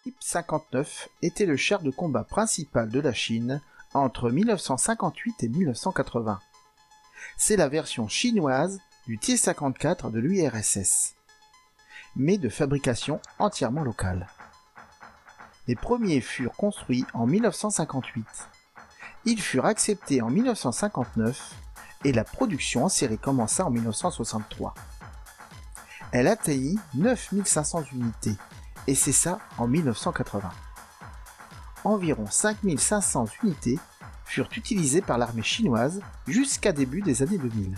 Type 59 était le char de combat principal de la Chine entre 1958 et 1980. C'est la version chinoise du T-54 de l'URSS, mais de fabrication entièrement locale. Les premiers furent construits en 1958. Ils furent acceptés en 1959 et la production en série commença en 1963. Elle atteignit 9500 unités et cessa en 1980. Environ 5500 unités furent utilisées par l'armée chinoise jusqu'à début des années 2000.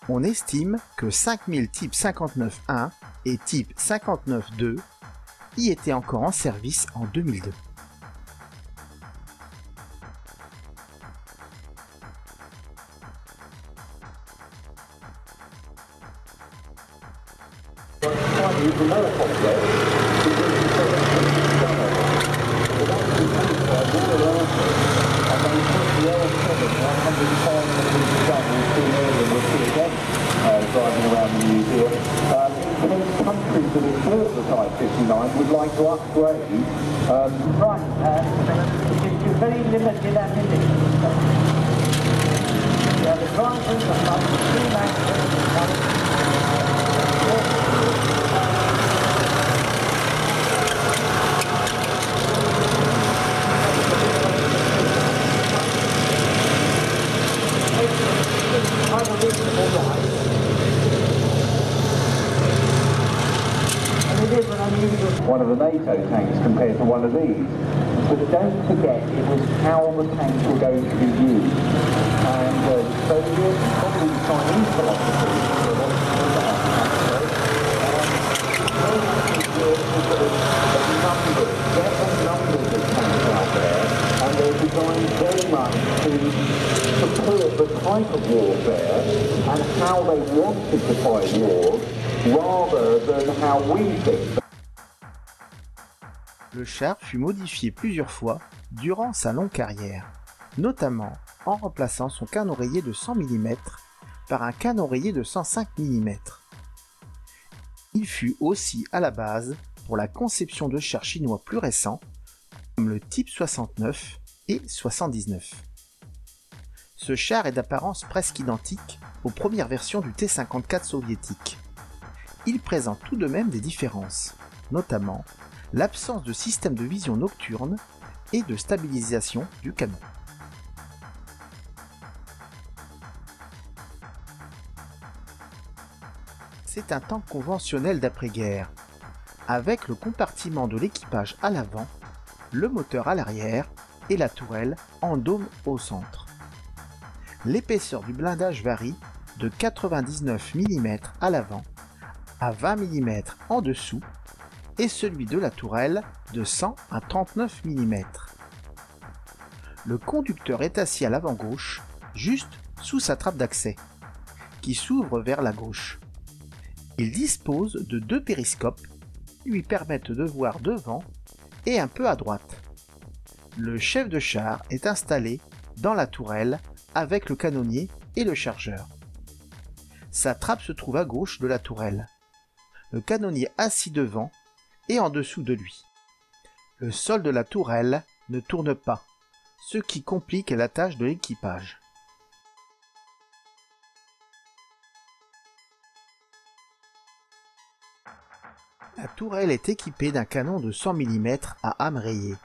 On estime que 5000 type 59-1 et type 59-2 y étaient encore en service en 2002. Driving around the museum. Most countries that have bought the Type 59 would like to upgrade. Right, it's very limited ammunition. Yeah, the drivers are not too one of the NATO tanks compared to one of these. But don't forget, it was how the tanks were going to be used. And the Soviet, probably the Chinese philosophy, get the numbers of tanks out there, and they're designed very much to support the type of warfare and how they wanted to fight wars, rather than how we think. Le char fut modifié plusieurs fois durant sa longue carrière, notamment en remplaçant son canon rayé de 100 mm par un canon rayé de 105 mm. Il fut aussi à la base pour la conception de chars chinois plus récents, comme le Type 69 et 79. Ce char est d'apparence presque identique aux premières versions du T-54 soviétique. Il présente tout de même des différences, notamment l'absence de système de vision nocturne et de stabilisation du canon. C'est un tank conventionnel d'après-guerre, avec le compartiment de l'équipage à l'avant, le moteur à l'arrière et la tourelle en dôme au centre. L'épaisseur du blindage varie de 99 mm à l'avant à 20 mm en dessous et celui de la tourelle de 100 à 39 mm. Le conducteur est assis à l'avant gauche, juste sous sa trappe d'accès, qui s'ouvre vers la gauche. Il dispose de deux périscopes qui lui permettent de voir devant et un peu à droite. Le chef de char est installé dans la tourelle avec le canonnier et le chargeur. Sa trappe se trouve à gauche de la tourelle. Le canonnier assis devant et en dessous de lui. Le sol de la tourelle ne tourne pas, ce qui complique la tâche de l'équipage. La tourelle est équipée d'un canon de 100 mm à âme rayée,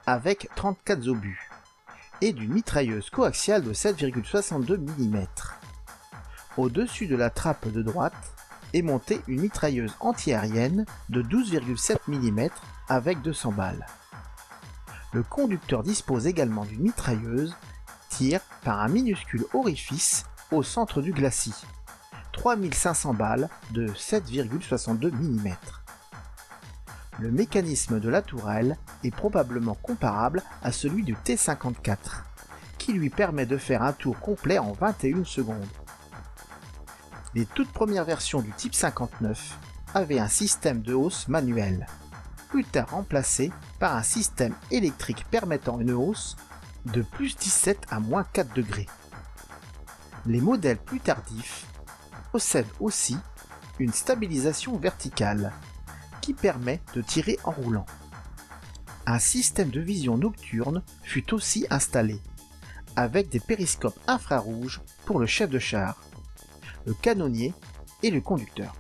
avec 34 obus, et d'une mitrailleuse coaxiale de 7,62 mm. Au-dessus de la trappe de droite est montée une mitrailleuse antiaérienne de 12,7 mm avec 200 balles. Le conducteur dispose également d'une mitrailleuse tire par un minuscule orifice au centre du glacis, 3500 balles de 7,62 mm. Le mécanisme de la tourelle est probablement comparable à celui du T-54, qui lui permet de faire un tour complet en 21 secondes. Les toutes premières versions du Type 59 avaient un système de hausse manuel, plus tard remplacé par un système électrique permettant une hausse de plus 17 à moins 4 degrés. Les modèles plus tardifs possèdent aussi une stabilisation verticale qui permet de tirer en roulant. Un système de vision nocturne fut aussi installé, avec des périscopes infrarouges pour le chef de char, le canonnier et le conducteur.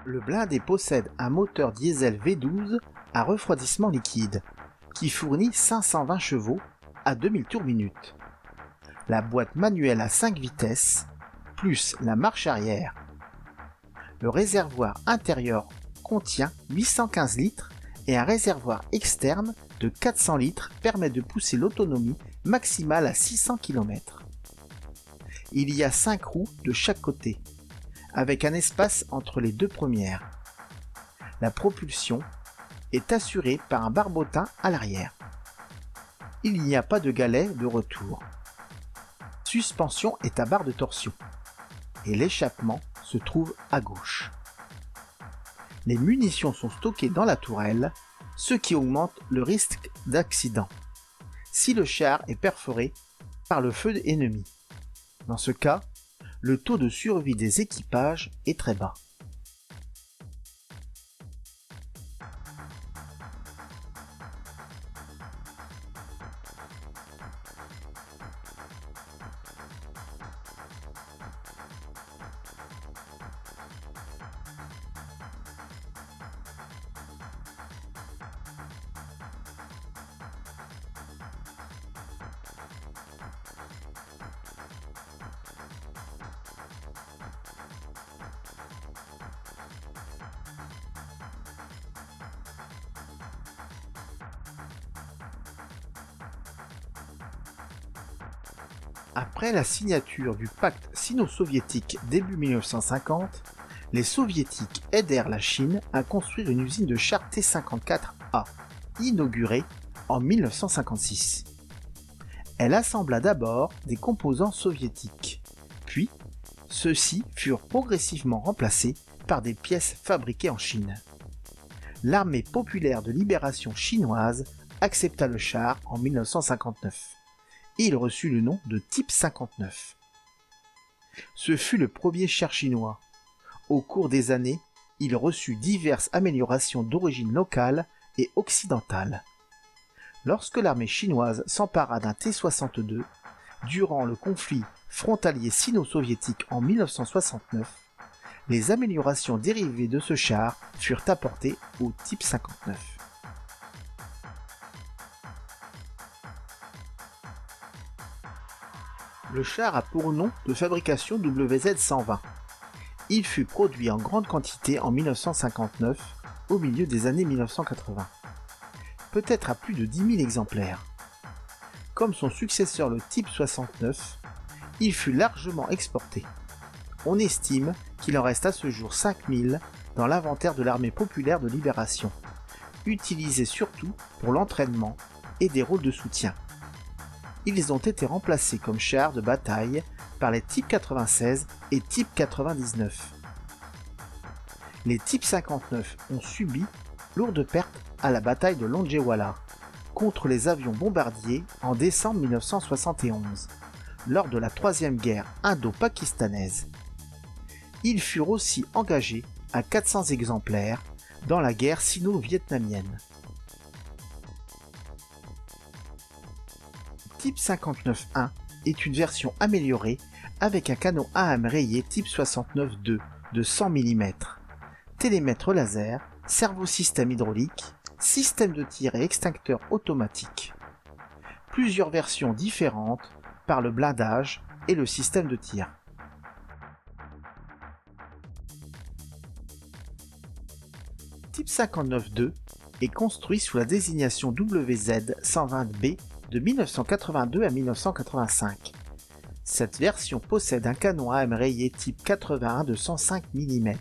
Le blindé possède un moteur diesel V12 à refroidissement liquide qui fournit 520 chevaux à 2000 tours minute. La boîte manuelle à 5 vitesses plus la marche arrière. Le réservoir intérieur contient 815 litres et un réservoir externe de 400 litres permet de pousser l'autonomie maximale à 600 km. Il y a 5 roues de chaque côté, avec un espace entre les deux premières. La propulsion est assurée par un barbotin à l'arrière. Il n'y a pas de galet de retour. Suspension est à barre de torsion et l'échappement se trouve à gauche. Les munitions sont stockées dans la tourelle, ce qui augmente le risque d'accident si le char est perforé par le feu ennemi. Dans ce cas, le taux de survie des équipages est très bas. Après la signature du pacte sino-soviétique début 1950, les soviétiques aidèrent la Chine à construire une usine de chars T-54A, inaugurée en 1956. Elle assembla d'abord des composants soviétiques, puis ceux-ci furent progressivement remplacés par des pièces fabriquées en Chine. L'armée populaire de libération chinoise accepta le char en 1959. Et il reçut le nom de Type 59. Ce fut le premier char chinois. Au cours des années, il reçut diverses améliorations d'origine locale et occidentale. Lorsque l'armée chinoise s'empara d'un T-62, durant le conflit frontalier sino-soviétique en 1969, les améliorations dérivées de ce char furent apportées au Type 59. Le char a pour nom de fabrication WZ-120. Il fut produit en grande quantité en 1959, au milieu des années 1980. Peut-être à plus de 10 000 exemplaires. Comme son successeur le Type 69, il fut largement exporté. On estime qu'il en reste à ce jour 5000 dans l'inventaire de l'armée populaire de libération, utilisé surtout pour l'entraînement et des rôles de soutien. Ils ont été remplacés comme chars de bataille par les Type 96 et Type 99. Les Type 59 ont subi lourdes pertes à la bataille de Longeewala contre les avions bombardiers en décembre 1971, lors de la Troisième Guerre indo-pakistanaise. Ils furent aussi engagés à 400 exemplaires dans la guerre sino-vietnamienne. Type 59-1 est une version améliorée avec un canon à âme rayée Type 69-2 de 100 mm, télémètre laser, servosystème hydraulique, système de tir et extincteur automatique. Plusieurs versions différentes par le blindage et le système de tir. Type 59-2 est construit sous la désignation WZ-120B de 1982 à 1985. Cette version possède un canon à âme rayée type 81 de 105 mm.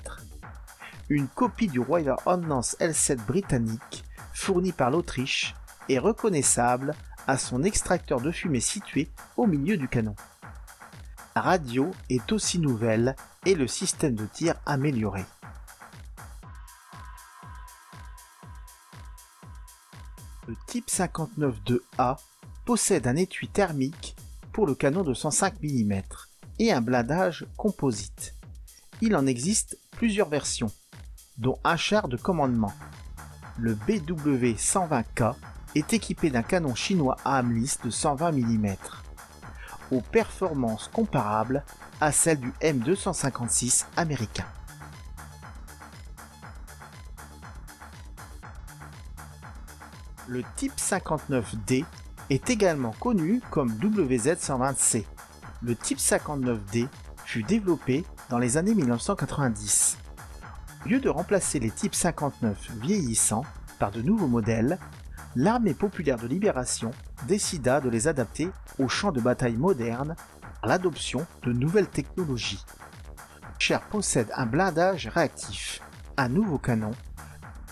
Une copie du Royal Ordnance L7 britannique, fournie par l'Autriche, est reconnaissable à son extracteur de fumée situé au milieu du canon. La radio est aussi nouvelle et le système de tir amélioré. Le Type 59-2A possède un étui thermique pour le canon de 105 mm et un blindage composite. Il en existe plusieurs versions, dont un char de commandement. Le BW-120K est équipé d'un canon chinois à âme lisse de 120 mm, aux performances comparables à celles du M256 américain. Le type 59D est également connu comme WZ-120C. Le type 59D fut développé dans les années 1990. Au lieu de remplacer les types 59 vieillissants par de nouveaux modèles, l'Armée populaire de libération décida de les adapter aux champs de bataille modernes par l'adoption de nouvelles technologies. Le char possède un blindage réactif, un nouveau canon,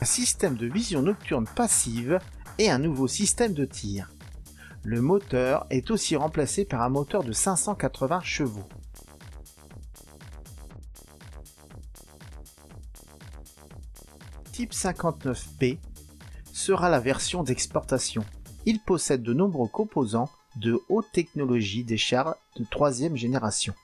un système de vision nocturne passive et un nouveau système de tir. Le moteur est aussi remplacé par un moteur de 580 chevaux. Type 59P sera la version d'exportation. Il possède de nombreux composants de haute technologie des chars de 3e génération.